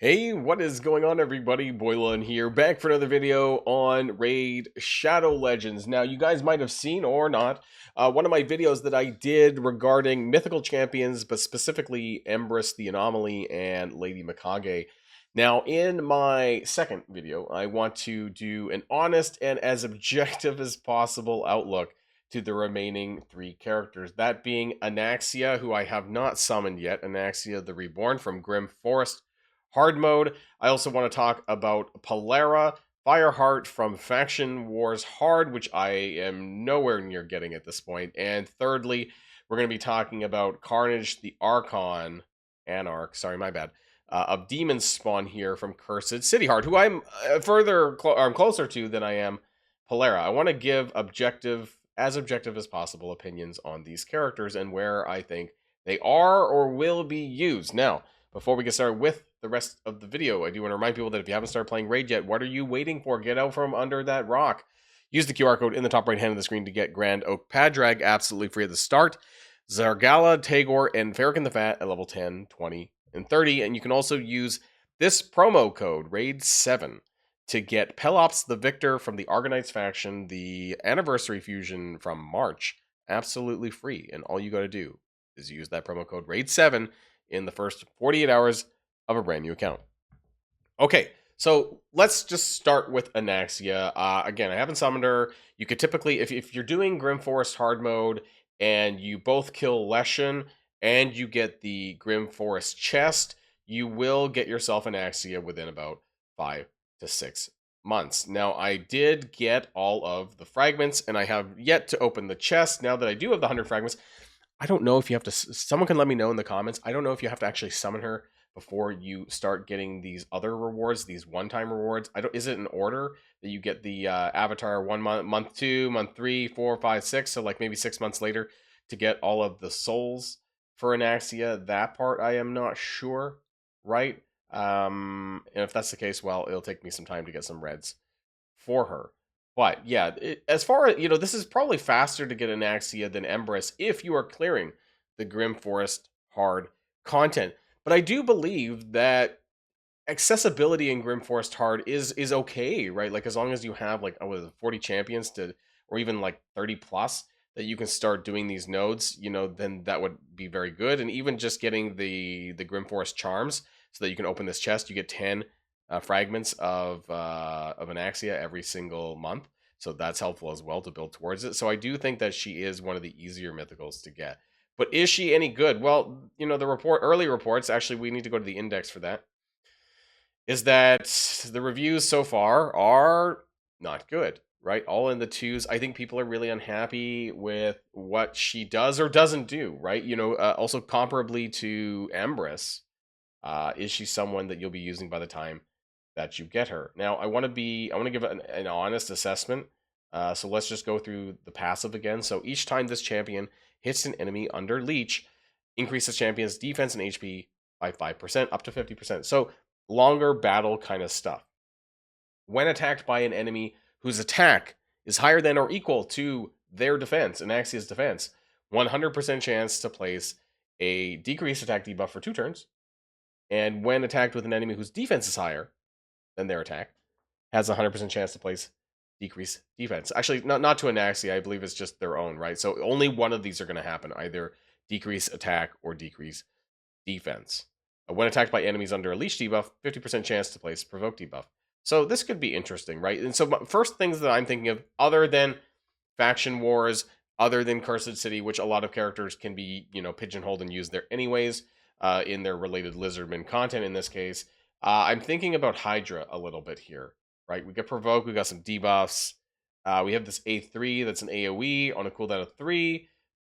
Hey, what is going on, everybody? Boilon here, back for another video on Raid Shadow Legends. Now, you guys might have seen or not one of my videos that I did regarding mythical champions, but specifically Empress, the Anomaly, and Lady Mikage. Now, in my second video, I want to do an honest and as objective as possible outlook to the remaining three characters. That being Anaxia, who I have not summoned yet, Anaxia the Reborn from Grim Forest Hard Mode. I also want to talk about Polera, Fireheart from Faction Wars Hard, which I am nowhere near getting at this point. And thirdly, we're going to be talking about Carnage the Anarch, sorry, my bad, of Demon Spawn here from Cursed City Heart, who I'm I'm closer to than I am Polera. I want to give as objective as possible opinions on these characters and where I think they are or will be used. Now, before we get started with the rest of the video, I do want to remind people that if you haven't started playing Raid yet, what are you waiting for? Get out from under that rock. Use the QR code in the top right hand of the screen to get Grand Oak Padrag absolutely free at the start. Zargala, Tagor, and Farrakhan the Fat at level 10, 20, and 30. And you can also use this promo code, RAID7, to get Pelops the Victor from the Argonites faction, the Anniversary Fusion from March, absolutely free. And all you got to do is use that promo code RAID7 in the first 48 hours of a brand new account. Okay, so let's just start with Anaxia. Again, I haven't summoned her. You could typically, if you're doing Grim Forest hard mode and you both kill Leshen and you get the Grim Forest chest, you will get yourself Anaxia within about 5 to 6 months. Now, I did get all of the fragments and I have yet to open the chest. Now that I do have the 100 fragments, I don't know if you have to, someone can let me know in the comments. I don't know if you have to actually summon her before you start getting these other rewards, these one-time rewards. Is it in order that you get the avatar 1 month, month 2, month 3, 4, 5, 6, so like maybe 6 months later to get all of the souls for Anaxia? That part I am not sure, right? And if that's the case, well, it'll take me some time to get some reds for her. But yeah, as far as, this is probably faster to get Anaxia than Empress if you are clearing the Grim Forest hard content. But I do believe that accessibility in Grim Forest hard is okay, right? Like as long as you have like 40 champions to, or even like 30 plus that you can start doing these nodes, then that would be very good. And even just getting the Grim Forest charms so that you can open this chest, you get 10 fragments of Anaxia every single month. So that's helpful as well to build towards it. So I do think that she is one of the easier mythicals to get. But is she any good? Well, the early reports, actually we need to go to the index for that, is that the reviews so far are not good, right? All in the twos. I think people are really unhappy with what she does or doesn't do, right? Also comparably to Empress, is she someone that you'll be using by the time that you get her? Now, I want to give an honest assessment. So let's just go through the passive again. So each time this champion hits an enemy under leech, increases champion's defense and HP by 5%, up to 50%. So longer battle kind of stuff. When attacked by an enemy whose attack is higher than or equal to their defense, Anaxia's defense, 100% chance to place a decreased attack debuff for 2 turns. And when attacked with an enemy whose defense is higher than their attack, has a 100% chance to place decreased defense. Actually, not to Anaxia, I believe it's just their own, right? So only one of these are going to happen, either decrease attack or decrease defense. When attacked by enemies under a leech debuff, 50% chance to place provoke debuff. So this could be interesting, right? And so first things that I'm thinking of, other than Faction Wars, other than Cursed City, which a lot of characters can be, pigeonholed and used there anyways, in their related Lizardman content in this case, I'm thinking about Hydra a little bit here, right? We got Provoke, we got some debuffs. We have this A3 that's an AoE on a cooldown of 3.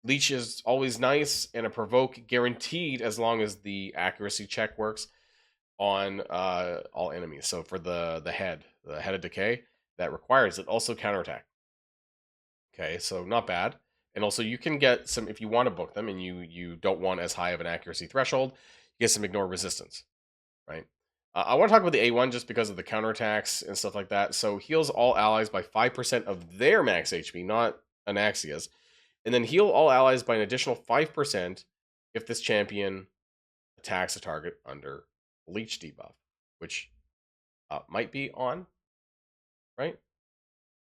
Leech is always nice, and a Provoke guaranteed as long as the accuracy check works on all enemies. So for the head of decay, that requires it. Also counterattack. Okay, so not bad. And also you can get some, if you want to book them and you don't want as high of an accuracy threshold, you get some ignore resistance, right? I want to talk about the A1 just because of the counterattacks and stuff like that. So heals all allies by 5% of their max HP, not Anaxia's. And then heal all allies by an additional 5% if this champion attacks a target under leech debuff. which might be on, right?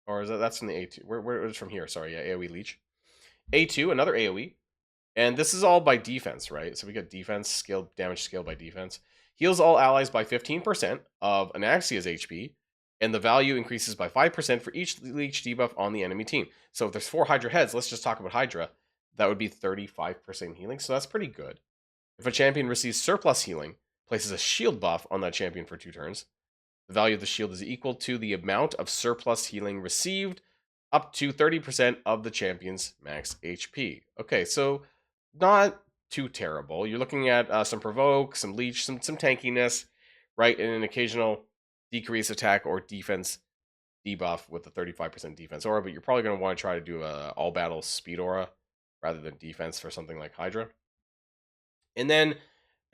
Or is that's from the A2? Where is from here? Sorry, yeah, AoE leech. A2, another AoE. And this is all by defense, right? So we got defense, skill, damage scale by defense. Heals all allies by 15% of Anaxia's HP, and the value increases by 5% for each leech debuff on the enemy team. So if there's 4 Hydra heads, let's just talk about Hydra, that would be 35% healing, so that's pretty good. If a champion receives surplus healing, places a shield buff on that champion for 2 turns. The value of the shield is equal to the amount of surplus healing received, up to 30% of the champion's max HP. Okay, so not too terrible. You're looking at some provoke, some leech, some tankiness, right? And an occasional decrease attack or defense debuff with the 35% defense aura, but you're probably going to want to try to do a all battle speed aura rather than defense for something like Hydra. And then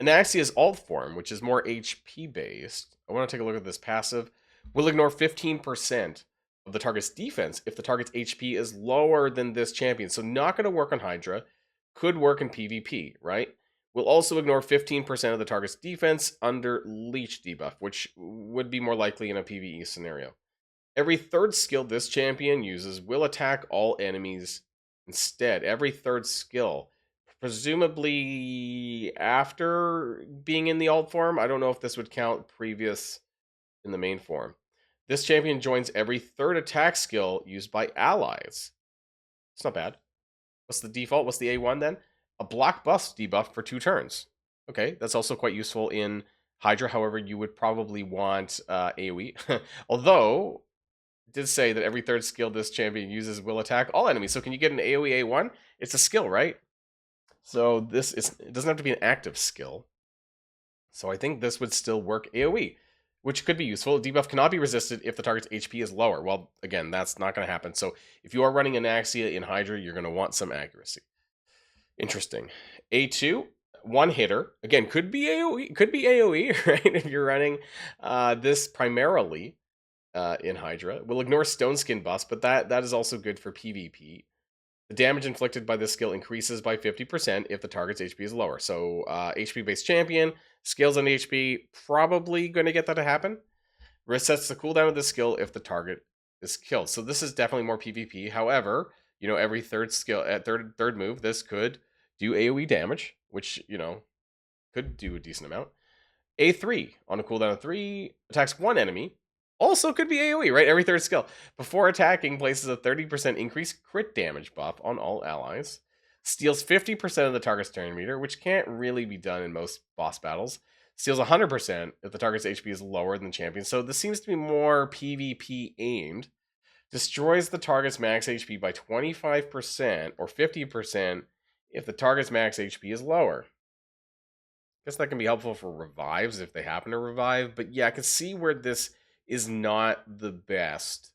Anaxia's alt form, which is more HP based. I want to take a look at this passive. Will ignore 15% of the target's defense if the target's HP is lower than this champion. So not going to work on Hydra. Could work in PvP, right? Will also ignore 15% of the target's defense under leech debuff, which would be more likely in a PvE scenario. Every third skill this champion uses will attack all enemies instead. Every third skill. Presumably after being in the alt form. I don't know if this would count previous in the main form. This champion joins every third attack skill used by allies. It's not bad. What's the default? What's the A1 then? A block buff debuff for 2 turns. Okay, that's also quite useful in Hydra. However, you would probably want AoE. Although, it did say that every third skill this champion uses will attack all enemies. So can you get an AoE A1? It's a skill, right? So it doesn't have to be an active skill. So I think this would still work AoE, which could be useful. Debuff cannot be resisted if the target's HP is lower. Well, again, that's not going to happen. So if you are running Anaxia in Hydra, you're going to want some accuracy. Interesting. A2, one hitter. Again, could be AoE, right? If you're running this primarily in Hydra. Will ignore Stone Skin buffs, but that is also good for PvP. The damage inflicted by this skill increases by 50% if the target's HP is lower. So HP-based champion, scales on HP, probably going to get that to happen. Resets the cooldown of this skill if the target is killed. So this is definitely more PvP. However, you know, every third skill at third move, this could do AoE damage, which, you know, could do a decent amount. A3 on a cooldown of 3 attacks 1 enemy. Also could be AoE, right? Every third skill. Before attacking, places a 30% increased crit damage buff on all allies. Steals 50% of the target's turn meter, which can't really be done in most boss battles. Steals 100% if the target's HP is lower than the champion. So this seems to be more PvP aimed. Destroys the target's max HP by 25% or 50% if the target's max HP is lower. Guess that can be helpful for revives if they happen to revive. But yeah, I can see where this is not the best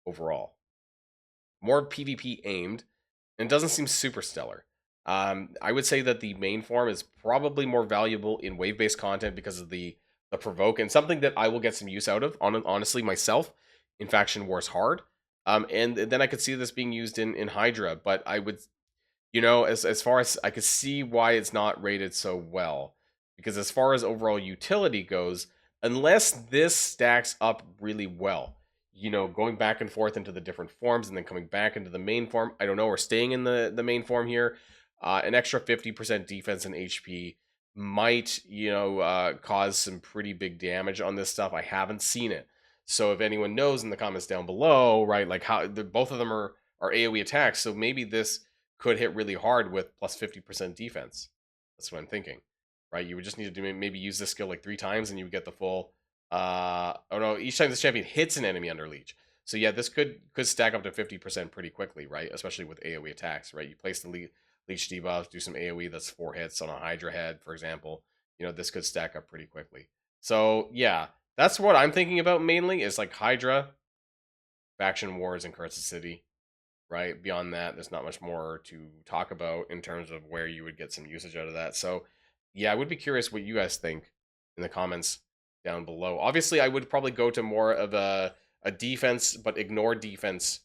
overall. More PvP aimed, and doesn't seem super stellar. I would say that the main form is probably more valuable in wave-based content because of the provoke, and something that I will get some use out of, honestly, myself, in Faction Wars Hard. And then I could see this being used in Hydra, but I would, you know, as far as I could see why it's not rated so well. Because as far as overall utility goes, unless this stacks up really well, you know, going back and forth into the different forms and then coming back into the main form, I don't know, we're staying in the main form here. An extra 50% defense and HP might, you know, cause some pretty big damage on this stuff. I haven't seen it. So if anyone knows in the comments down below, right, like how both of them are AoE attacks, so maybe this could hit really hard with plus 50% defense. That's what I'm thinking. Right, you would just need to maybe use this skill like 3 times and you would get the full oh no, each time this champion hits an enemy under leech. So yeah, this could stack up to 50% pretty quickly, right? Especially with AoE attacks, right? You place the leech debuff, do some AoE that's 4 hits on a Hydra head, for example. You know, this could stack up pretty quickly. So yeah, that's what I'm thinking about mainly is like Hydra, Faction Wars, and Curse City. Right? Beyond that, there's not much more to talk about in terms of where you would get some usage out of that. So yeah, I would be curious what you guys think in the comments down below. Obviously, I would probably go to more of a defense, but ignore defense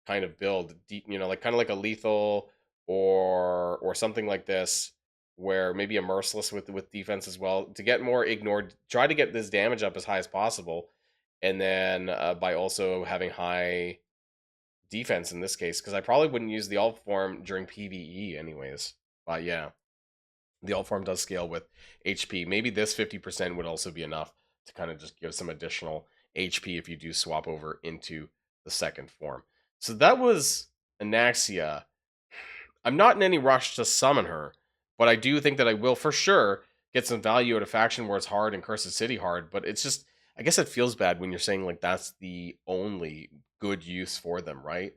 kind of build. You know, like kind of like a lethal or something like this. where maybe a merciless with defense as well to get more ignored. Try to get this damage up as high as possible, and then by also having high defense in this case, because I probably wouldn't use the alt form during PvE anyways. But yeah, the alt form does scale with HP. Maybe this 50% would also be enough to kind of just give some additional HP if you do swap over into the second form. So that was Anaxia. I'm not in any rush to summon her, but I do think that I will for sure get some value at a faction where it's hard and Cursed City hard. But it's just, I guess it feels bad when you're saying like that's the only good use for them, right?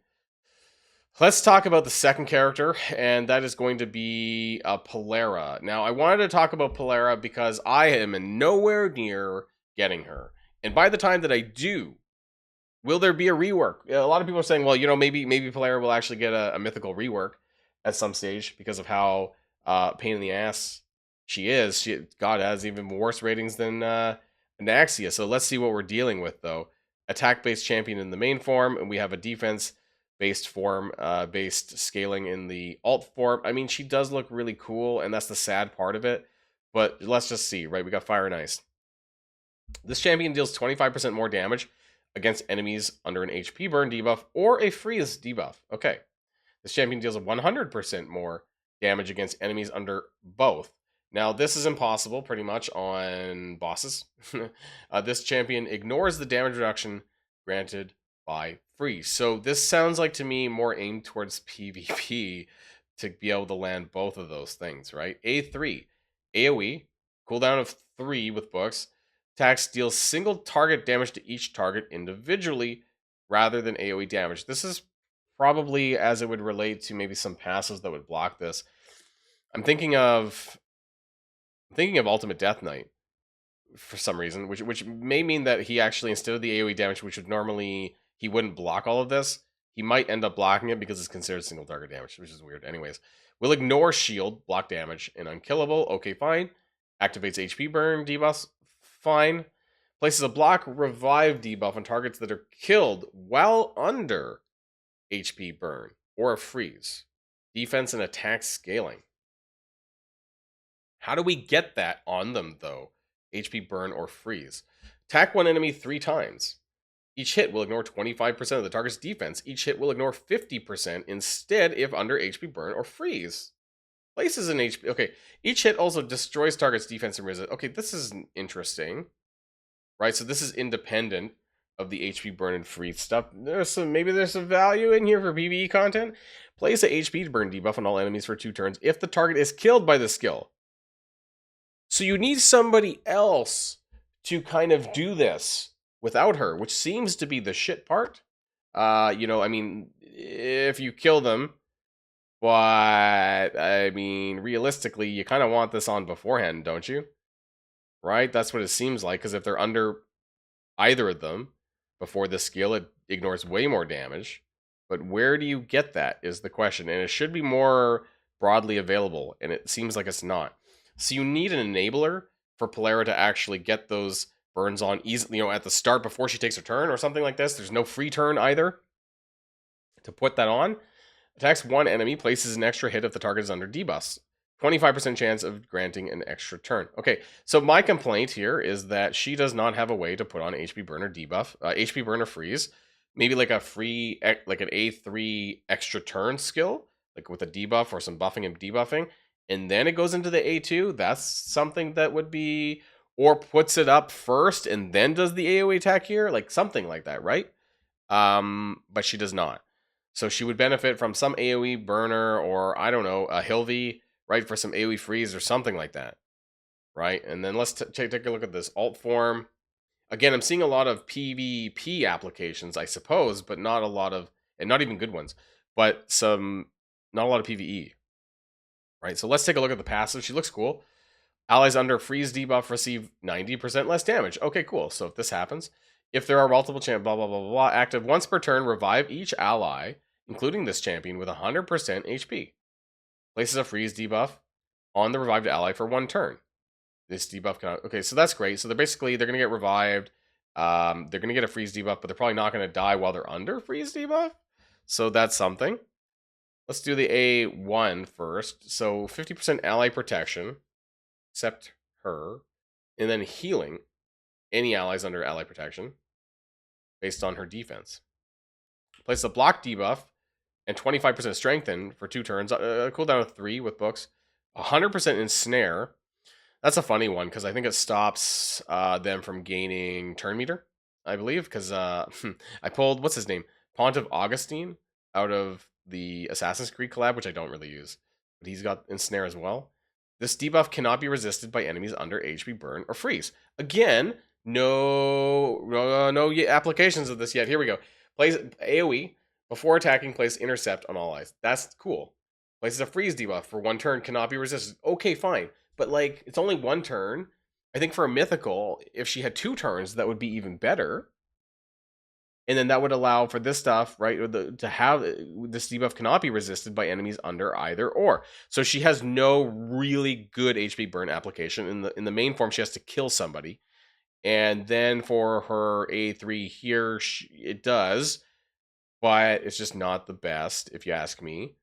Let's talk about the second character, and that is going to be Polera. Now, I wanted to talk about Polera because I am nowhere near getting her. And by the time that I do, will there be a rework? A lot of people are saying, well, you know, maybe Polera will actually get a mythical rework at some stage because of how pain in the ass she is. God has even worse ratings than Anaxia. So let's see what we're dealing with, though. Attack-based champion in the main form, and we have a defense-based form, based scaling in the alt form. I mean, she does look really cool, and that's the sad part of it. But let's just see, right? We got Fire and Ice. This champion deals 25% more damage against enemies under an HP burn debuff or a freeze debuff. Okay. This champion deals 100% more damage against enemies under both. Now, this is impossible pretty much on bosses. This champion ignores the damage reduction granted by freeze. So this sounds like to me more aimed towards PvP to be able to land both of those things, right? A3, AoE, cooldown of 3 with books. Attacks deals single target damage to each target individually rather than AoE damage. This is probably as it would relate to maybe some passives that would block this. I'm thinking of Ultimate Death Knight for some reason, which may mean that he actually, instead of the AoE damage, which would normally he wouldn't block all of this, he might end up blocking it because it's considered single target damage, which is weird. Anyways, we'll ignore shield, block damage, and unkillable. Okay, fine. Activates HP burn debuffs. Fine. Places a block revive debuff on targets that are killed while under HP burn or a freeze. Defense and attack scaling. How do we get that on them, though? HP burn or freeze. Attack one enemy 3 times. Each hit will ignore 25% of the target's defense. Each hit will ignore 50% instead if under HP burn or freeze. Places an HP... Okay, each hit also destroys target's defense and resist. Okay, this is interesting. Right, so this is independent of the HP burn and freeze stuff. Maybe there's some value in here for PvE content. Place a HP burn debuff on all enemies for 2 turns if the target is killed by the skill. So you need somebody else to kind of do this without her, which seems to be the shit part. You know, I mean, if you kill them, but I mean, realistically, you kind of want this on beforehand, don't you? Right? That's what it seems like, because if they're under either of them before the skill, it ignores way more damage. But where do you get that is the question, and it should be more broadly available, and it seems like it's not. So you need an enabler for Polera to actually get those burns on easily, you know, at the start before she takes her turn or something like this. There's no free turn either to put that on. Attacks one enemy, places an extra hit if the target is under debuffs. 25% chance of granting an extra turn. Okay, so my complaint here is that she does not have a way to put on HP burn or debuff, HP burn or freeze. Maybe like a free, like an A3 extra turn skill, like with a debuff or some buffing and debuffing, and then it goes into the A2. That's something that would be, or puts it up first and then does the AoE attack here, like something like that, right? But she does not. So she would benefit from some AoE burner or, I don't know, a Hilvi, right, for some AoE freeze or something like that, right? And then let's take a look at this alt form. Again, I'm seeing a lot of PvP applications, I suppose, but not a lot of, and not even good ones, but not a lot of PvE, right? So let's take a look at the passive. She looks cool. Allies under freeze debuff receive 90% less damage. Okay, cool. So if this happens, if there are multiple champions, blah, blah, blah, blah, blah, active once per turn, revive each ally, including this champion, with 100% HP. Places a freeze debuff on the revived ally for 1 turn. This debuff cannot... Okay, so that's great. So they're going to get revived. They're going to get a freeze debuff, but they're probably not going to die while they're under freeze debuff. So that's something. Let's do the A1 first. So 50% ally protection, except her, and then healing any allies under ally protection based on her defense. Place a block debuff and 25% strengthen for 2 turns. Cooldown of 3 with books. 100% ensnare. That's a funny one because I think it stops them from gaining turn meter, I believe, because I pulled, what's his name? Pontiff Augustine out of the Assassin's Creed collab, which I don't really use. But he's got ensnare as well. This debuff cannot be resisted by enemies under HP burn or freeze. Again, no applications of this yet. Here we go. Plays AoE before attacking, place intercept on all allies. That's cool. Places a freeze debuff for 1 turn, cannot be resisted. Okay, fine. But like, it's only 1 turn. I think for a mythical, if she had 2 turns, that would be even better. And then that would allow for this stuff, right, to have this debuff cannot be resisted by enemies under either or. So she has no really good HP burn application. In the main form, she has to kill somebody. And then for her A3 here, it does, but it's just not the best, if you ask me,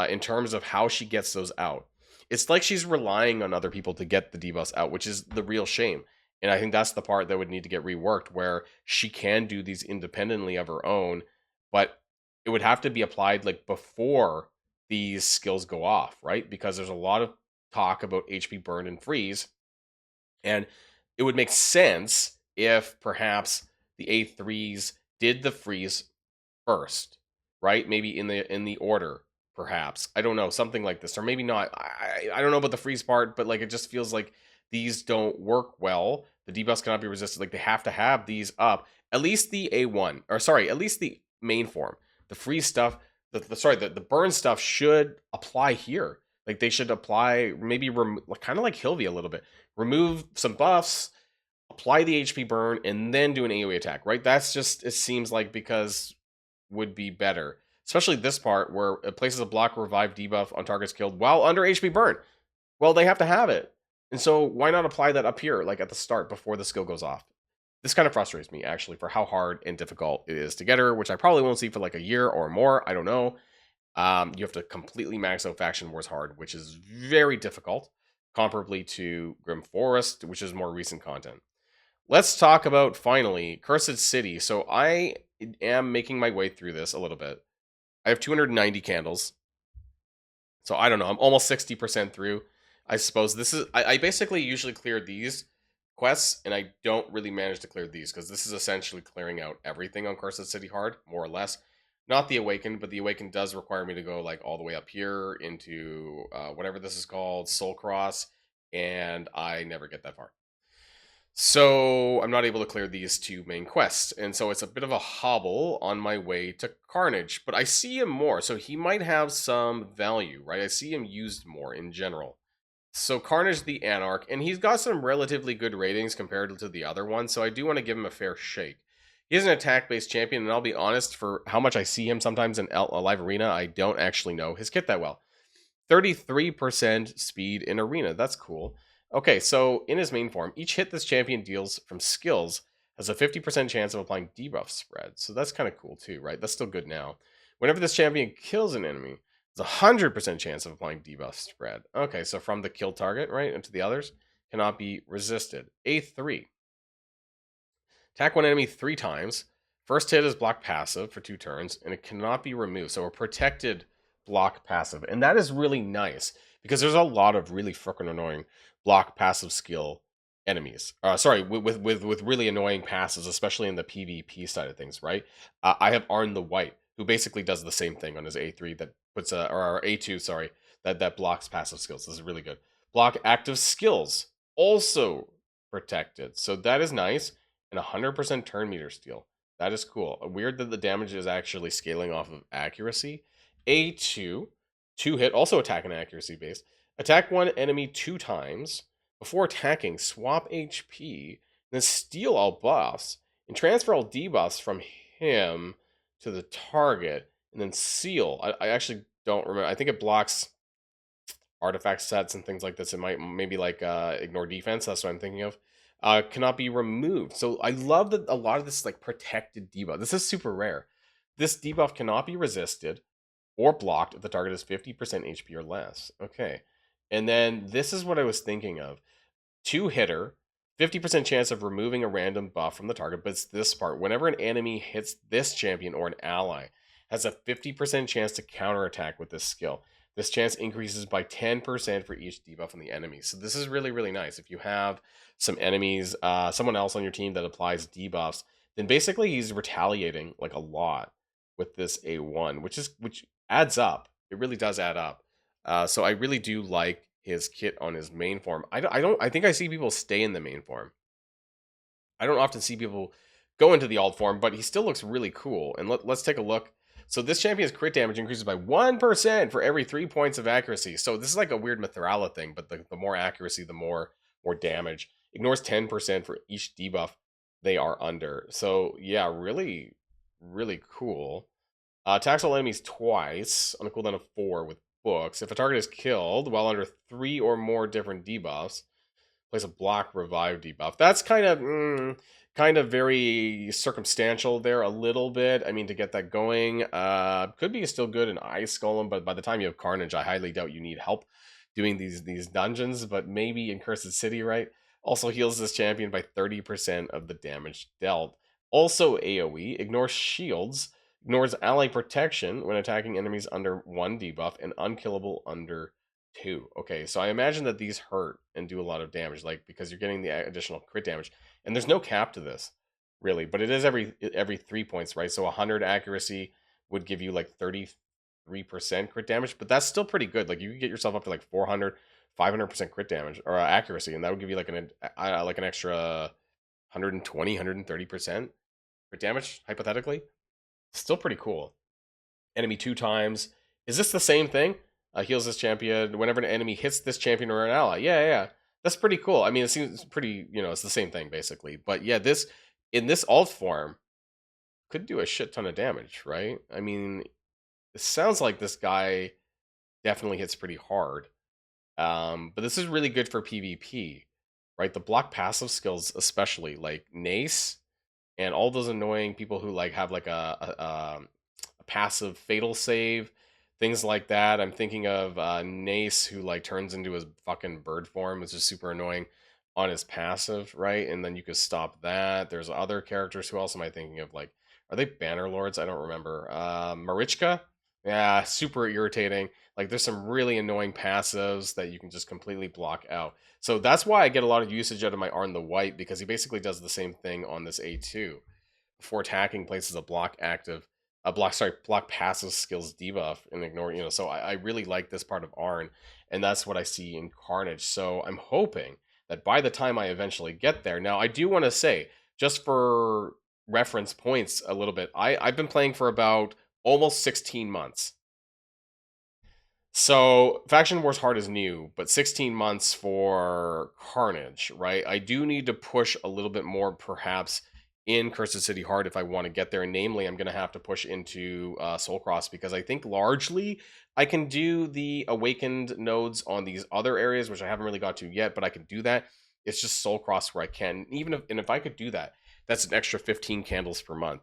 in terms of how she gets those out. It's like she's relying on other people to get the debuffs out, which is the real shame. And I think that's the part that would need to get reworked, where she can do these independently of her own, but it would have to be applied like before these skills go off, right? Because there's a lot of talk about HP burn and freeze, and it would make sense if perhaps the A3s did the freeze first, right? Maybe in the order, perhaps. I don't know, something like this, or maybe not. I don't know about the freeze part, but like it just feels like these don't work well. The debuffs cannot be resisted. Like they have to have these up. At least the A1, or sorry, at least the main form. The freeze stuff, the burn stuff should apply here. Like they should apply maybe kind of like Hilvy a little bit. Remove some buffs, apply the HP burn, and then do an AoE attack, right? That's just, it seems like, because would be better. Especially this part where it places a block revive debuff on targets killed while under HP burn. Well, they have to have it. And so why not apply that up here, like at the start before the skill goes off? This kind of frustrates me, actually, for how hard and difficult it is to get her, which I probably won't see for like a year or more. I don't know. You have to completely max out Faction Wars hard, which is very difficult, comparably to Grim Forest, which is more recent content. Let's talk about, finally, Cursed City. So I am making my way through this a little bit. I have 290 candles. So I don't know. I'm almost 60% through. I suppose this is... I basically usually clear these quests, and I don't really manage to clear these, because this is essentially clearing out everything on Cursed City hard, more or less. Not the Awakened, but the Awakened does require me to go like all the way up here into whatever this is called, Soul Cross, and I never get that far. So I'm not able to clear these 2 main quests, and so it's a bit of a hobble on my way to Carnage, but I see him more, so he might have some value, right? I see him used more in general. So Carnage the Anarch, and he's got some relatively good ratings compared to the other ones, so I do want to give him a fair shake. He is an attack-based champion, and I'll be honest, for how much I see him sometimes in a live arena, I don't actually know his kit that well. 33% speed in arena, that's cool. Okay, so in his main form, each hit this champion deals from skills has a 50% chance of applying debuff spread. So that's kind of cool too, right? That's still good now. Whenever this champion kills an enemy, there's a 100% chance of applying debuff spread. Okay, so from the kill target, right, into the others, cannot be resisted. A3. Attack one enemy 3 times. First hit is block passive for 2 turns, and it cannot be removed. So a protected block passive. And that is really nice, because there's a lot of really freaking annoying block passive skill enemies. With really annoying passes, especially in the PvP side of things, right? I have Arn the White, who basically does the same thing on his A3 that puts or A2, sorry, that blocks passive skills. This is really good. Block active skills, also protected. So that is nice. And 100% turn meter steal. That is cool. Weird that the damage is actually scaling off of accuracy. A2, 2 hit, also attack and accuracy based. Attack one enemy 2 times. Before attacking, swap HP, then steal all buffs, and transfer all debuffs from him to the target, and then seal. I actually don't remember. I think it blocks artifact sets and things like this. It might maybe like ignore defense. That's what I'm thinking of. Cannot be removed. So I love that a lot of this is like protected debuff. This is super rare. This debuff cannot be resisted. or blocked if the target is 50% HP or less. Okay. And then this is what I was thinking of. 2-hitter, 50% chance of removing a random buff from the target, but it's this part. Whenever an enemy hits this champion or an ally, has a 50% chance to counterattack with this skill. This chance increases by 10% for each debuff on the enemy. So this is really, really nice. If you have some enemies, someone else on your team that applies debuffs, then basically he's retaliating like a lot with this A1, which adds up. It really does add up. So I really do like his kit on his main form. I think I see people stay in the main form. I don't often see people go into the alt form, but he still looks really cool. And let's take a look. So this champion's crit damage increases by 1% for every 3 points of accuracy. So this is like a weird Mithrala thing, but the more accuracy, the more damage. Ignores 10% for each debuff they are under. So yeah, really, really cool. Attacks all enemies twice on a cooldown of 4 with books. If a target is killed while under 3 or more different debuffs, place a block revive debuff. That's kind of very circumstantial there a little bit. I mean, to get that going, could be still good in Ice Golem, but by the time you have Carnage, I highly doubt you need help doing these dungeons, but maybe in Cursed City, right? Also heals this champion by 30% of the damage dealt. Also AoE, ignores shields, ignores ally protection when attacking enemies under 1 debuff, and unkillable under 2. Okay, so I imagine that these hurt and do a lot of damage, like because you're getting the additional crit damage. And there's no cap to this, really, but it is every 3 points, right? So 100 accuracy would give you like 33% crit damage, but that's still pretty good. Like you could get yourself up to like 400, 500% crit damage or accuracy, and that would give you like an extra 120, 130% crit damage, hypothetically. Still pretty cool. Enemy 2 times. Is this the same thing? Heals this champion whenever an enemy hits this champion or an ally. Yeah. That's pretty cool. I mean, it seems pretty, it's the same thing basically. But yeah, in this alt form could do a shit ton of damage, right? I mean, it sounds like this guy definitely hits pretty hard. But this is really good for PvP, right? The block passive skills, especially like Nace and all those annoying people who like have like a passive fatal save, things like that. I'm thinking of Nace, who like turns into his fucking bird form, which is super annoying on his passive, right? And then you could stop that. There's other characters. Who else am I thinking of? Like, are they Banner Lords? I don't remember. Marichka? Yeah, super irritating. Like, there's some really annoying passives that you can just completely block out. So that's why I get a lot of usage out of my Arn the White, because he basically does the same thing on this A2. Before attacking, places a block passive skills debuff and ignore, so I really like this part of Arn, and that's what I see in Carnage. So I'm hoping that by the time I eventually get there, now I do want to say, just for reference points a little bit, I've been playing for about almost 16 months. So Faction Wars Hard is new, but 16 months for Carnage, right? I do need to push a little bit more, perhaps, in Cursed City Hard if I want to get there. And namely, I'm going to have to push into Soulcross, because I think largely I can do the Awakened nodes on these other areas, which I haven't really got to yet, but I can do that. It's just Soulcross where I can. If I could do that, that's an extra 15 candles per month,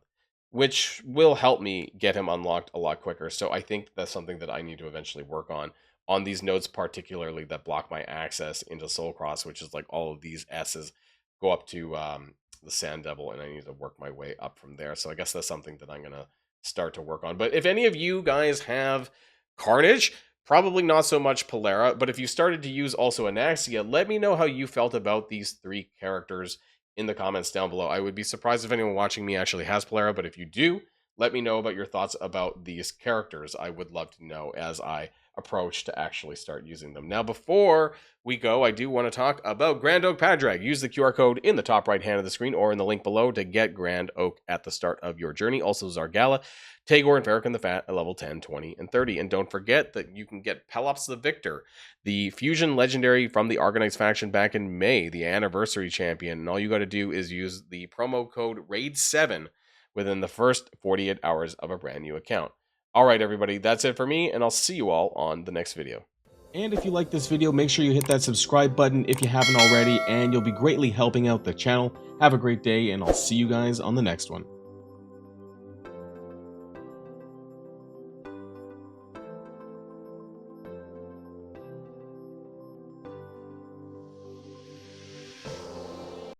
which will help me get him unlocked a lot quicker. So I think that's something that I need to eventually work on these nodes, particularly that block my access into Soulcross, which is like all of these S's go up to the Sand Devil, and I need to work my way up from there. So I guess that's something that I'm going to start to work on. But if any of you guys have Carnage, probably not so much Polera, but if you started to use also Anaxia, let me know how you felt about these 3 characters in the comments down below. I would be surprised if anyone watching me actually has Polera, but if you do, let me know about your thoughts about these characters. I would love to know as I approach to actually start using them. Now, before we go, I do want to talk about Grand Oak Padrag. Use the QR code in the top right hand of the screen or in the link below to get Grand Oak at the start of your journey. Also Zargala, Tagor, and Farrakhan the Fat at level 10, 20, and 30. And don't forget that you can get Pelops the Victor, the fusion legendary from the Argonauts faction back in May, the anniversary champion. And all you got to do is use the promo code RAID7 within the first 48 hours of a brand new account. All right, everybody, that's it for me, and I'll see you all on the next video. And if you like this video, make sure you hit that subscribe button if you haven't already, and you'll be greatly helping out the channel. Have a great day, and I'll see you guys on the next one.